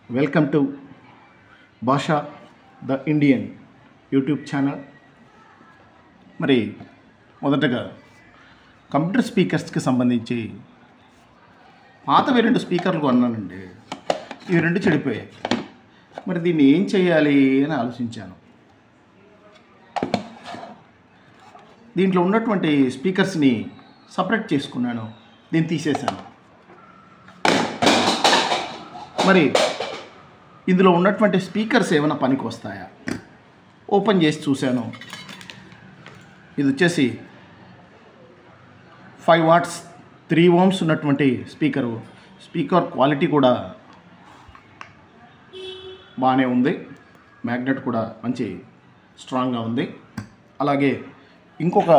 Welcome to Basha the Indian YouTube channel. మరి మొదటగా computer స్పీకర్స్కి సంబంధించి పాతవి 2 స్పీకర్లు కొన్నానండి. ఇవి 2 చెడిపోయాయి. మరి దీన్ని ఏం చేయాలి అని ఆలోచించాను. దీంట్లో ఉన్నటువంటి స్పీకర్స్ని సపరేట్ చేసుకున్నాను. దీన్ని తీసేశాను. మరి ఇందులో ఉన్నటువంటి స్పీకర్స్ ఏమైనా పనికి వస్తాయా ఓపెన్ చేసి చూశాను. ఇది వచ్చేసి 5 వాట్స్ 3 ohms ఉన్నటువంటి స్పీకర్ క్వాలిటీ కూడా బాగానే ఉంది. మ్యాగ్నెట్ కూడా మంచి స్ట్రాంగ్గా ఉంది. అలాగే ఇంకొక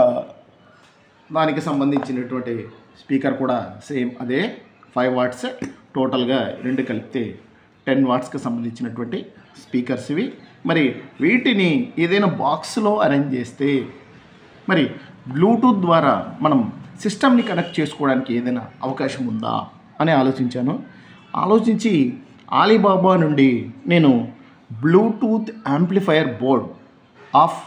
దానికి సంబంధించినటువంటి స్పీకర్ కూడా సేమ్ అదే 5 వాట్స్. టోటల్గా 2 కలిపితే 10 వాట్స్కి సంబంధించినటువంటి స్పీకర్స్ ఇవి. మరి వీటిని ఏదైనా బాక్స్లో అరేంజ్ చేస్తే మరి బ్లూటూత్ ద్వారా మనం సిస్టమ్ని కనెక్ట్ చేసుకోవడానికి ఏదైనా అవకాశం ఉందా అని ఆలోచించి ఆలీబాబా నుండి నేను Bluetooth amplifier board of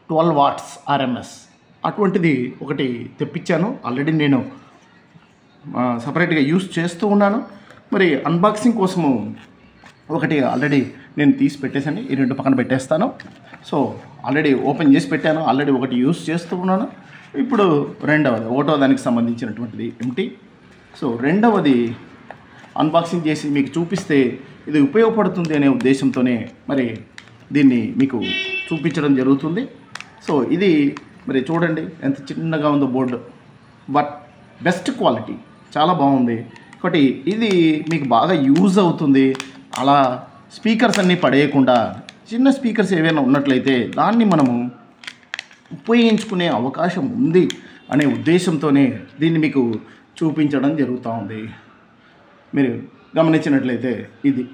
12 watts RMS అటువంటిది ఒకటి తెప్పించాను. ఆల్రెడీ నేను సపరేట్గా యూస్ చేస్తూ ఉన్నాను. మరి అన్బాక్సింగ్ కోసము ఒకటి ఆల్రెడీ నేను తీసి పెట్టేసాను. ఈ 2 పక్కన పెట్టేస్తాను. సో ఆల్రెడీ ఓపెన్ చేసి పెట్టాను. ఆల్రెడీ ఒకటి యూస్ చేస్తూ ఉన్నాను. ఇప్పుడు ఒకటో దానికి సంబంధించినటువంటిది ఎంటీ. సో రెండవది అన్బాక్సింగ్ చేసి మీకు చూపిస్తే ఇది ఉపయోగపడుతుంది అనే ఉద్దేశంతోనే మరి దీన్ని మీకు చూపించడం జరుగుతుంది. సో ఇది మరి చూడండి ఎంత చిన్నగా ఉందో బోర్డు, బట్ బెస్ట్ క్వాలిటీ, చాలా బాగుంది. ఒకటి ఇది మీకు బాగా యూజ్ అవుతుంది. అలా స్పీకర్స్ అన్నీ పడేయకుండా చిన్న స్పీకర్స్ ఏవైనా ఉన్నట్లయితే దాన్ని మనము ఉపయోగించుకునే అవకాశం ఉంది అనే ఉద్దేశంతోనే దీన్ని మీకు చూపించడం జరుగుతూ ఉంది. మీరు గమనించినట్లయితే ఇది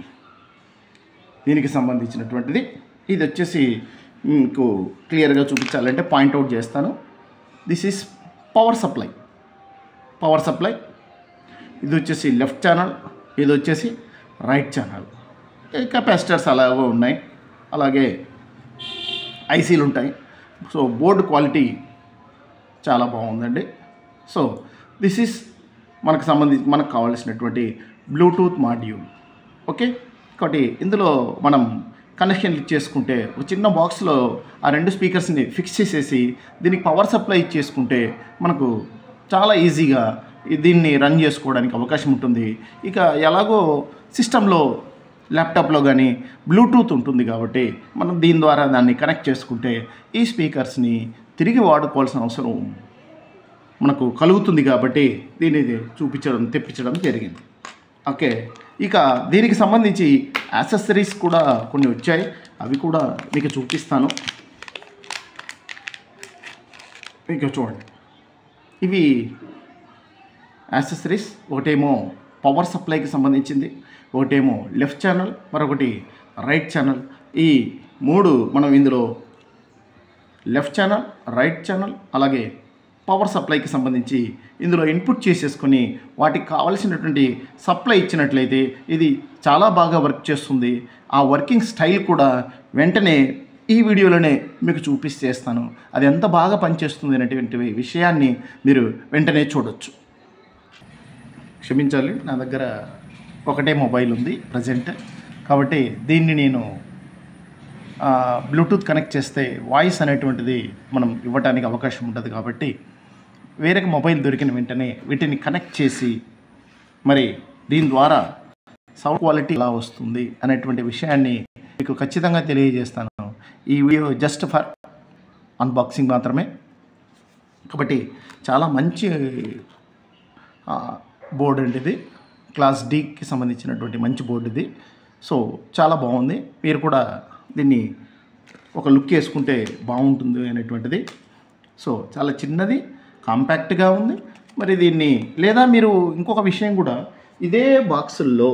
దీనికి సంబంధించినటువంటిది. ఇది వచ్చేసి మీకు క్లియర్గా చూపించాలంటే పాయింట్అవుట్ చేస్తాను. This is power supply. ఇది వచ్చేసి లెఫ్ట్ ఛానల్, ఇది వచ్చేసి రైట్ ఛానల్. కెపాసిటర్స్ అలాగే ఉన్నాయి, అలాగే ఐసీలు ఉంటాయి. సో బోర్డు క్వాలిటీ చాలా బాగుందండి. సో దిస్ ఈస్ మనకు కావాల్సినటువంటి బ్లూటూత్ మాడ్యూల్. ఓకే, ఒకటి ఇందులో మనం కనెక్షన్ ఇచ్చేసుకుంటే ఒక చిన్న బాక్స్లో ఆ 2 స్పీకర్స్ని ఫిక్స్ చేసేసి దీనికి పవర్ సప్లై ఇచ్చేసుకుంటే మనకు చాలా ఈజీగా దీన్ని రన్ చేసుకోవడానికి అవకాశం ఉంటుంది. ఇక ఎలాగో సిస్టంలో ల్యాప్టాప్లో కానీ బ్లూటూత్ ఉంటుంది కాబట్టి మనం దీని ద్వారా దాన్ని కనెక్ట్ చేసుకుంటే ఈ స్పీకర్స్ని తిరిగి వాడుకోవాల్సిన అవసరం మనకు కలుగుతుంది. కాబట్టి దీన్ని తెప్పించడం జరిగింది. ఓకే, ఇక దీనికి సంబంధించి యాక్సెసరీస్ కూడా కొన్ని వచ్చాయి. అవి కూడా మీకు చూపిస్తాను. ఇక చూడండి, ఇవి యాక్సెసరీస్. ఒకటేమో పవర్ సప్లైకి సంబంధించింది, ఒకటేమో లెఫ్ట్ ఛానల్, మరొకటి రైట్ ఛానల్. ఈ 3 మనం ఇందులో లెఫ్ట్ ఛానల్, రైట్ ఛానల్, అలాగే పవర్ సప్లైకి సంబంధించి ఇందులో ఇన్పుట్ చేసేసుకొని వాటికి కావాల్సినటువంటి సప్లై ఇచ్చినట్లయితే ఇది చాలా బాగా వర్క్ చేస్తుంది. ఆ వర్కింగ్ స్టైల్ కూడా వెంటనే ఈ వీడియోలోనే మీకు చూపిస్తేస్తాను. అది ఎంత బాగా పనిచేస్తుంది అనేటువంటి విషయాన్ని మీరు వెంటనే చూడొచ్చు. క్షమించాలి, నా దగ్గర ఒకటే మొబైల్ ఉంది ప్రజెంట్. కాబట్టి దీన్ని నేను బ్లూటూత్ కనెక్ట్ చేస్తే వాయిస్ అనేటువంటిది మనం ఇవ్వడానికి అవకాశం ఉంటుంది. కాబట్టి వేరే మొబైల్ దొరికిన వెంటనే వీటిని కనెక్ట్ చేసి మరి దీని ద్వారా సౌండ్ క్వాలిటీ ఎలా వస్తుంది అనేటువంటి విషయాన్ని మీకు ఖచ్చితంగా తెలియజేస్తాను. ఈ వీడియో జస్ట్ ఫర్ అన్బాక్సింగ్ మాత్రమే. కాబట్టి చాలా మంచి బోర్డు అండి ఇది. క్లాస్ డీకి సంబంధించినటువంటి మంచి బోర్డు ఇది. సో చాలా బాగుంది. మీరు కూడా దీన్ని ఒక లుక్ వేసుకుంటే బాగుంటుంది అనేటువంటిది. సో చాలా చిన్నది, కాంపాక్ట్గా ఉంది. మరి దీన్ని లేదా మీరు ఇంకొక విషయం కూడా ఇదే బాక్సుల్లో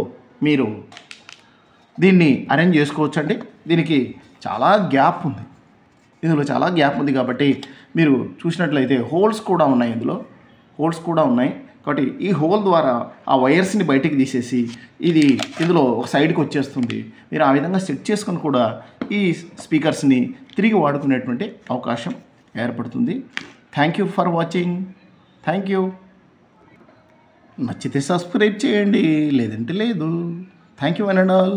మీరు దీన్ని అరేంజ్ చేసుకోవచ్చండి. దీనికి చాలా గ్యాప్ ఉంది, ఇందులో చాలా గ్యాప్ ఉంది. కాబట్టి మీరు చూసినట్లయితే హోల్స్ కూడా ఉన్నాయి, ఇందులో హోల్స్ కూడా ఉన్నాయి. కాబట్టి ఈ హోల్ ద్వారా ఆ వైర్స్ని బయటికి తీసేసి ఇది ఇందులో ఒక సైడ్కి వచ్చేస్తుంది. మీరు ఆ విధంగా సెట్ చేసుకొని కూడా ఈ స్పీకర్స్ని తిరిగి వాడుకునేటువంటి అవకాశం ఏర్పడుతుంది. Thank you for watching. Thank you. నచ్చితే సబ్స్క్రైబ్ చేయండి, లేదంటే లేదు. Thank you one and all.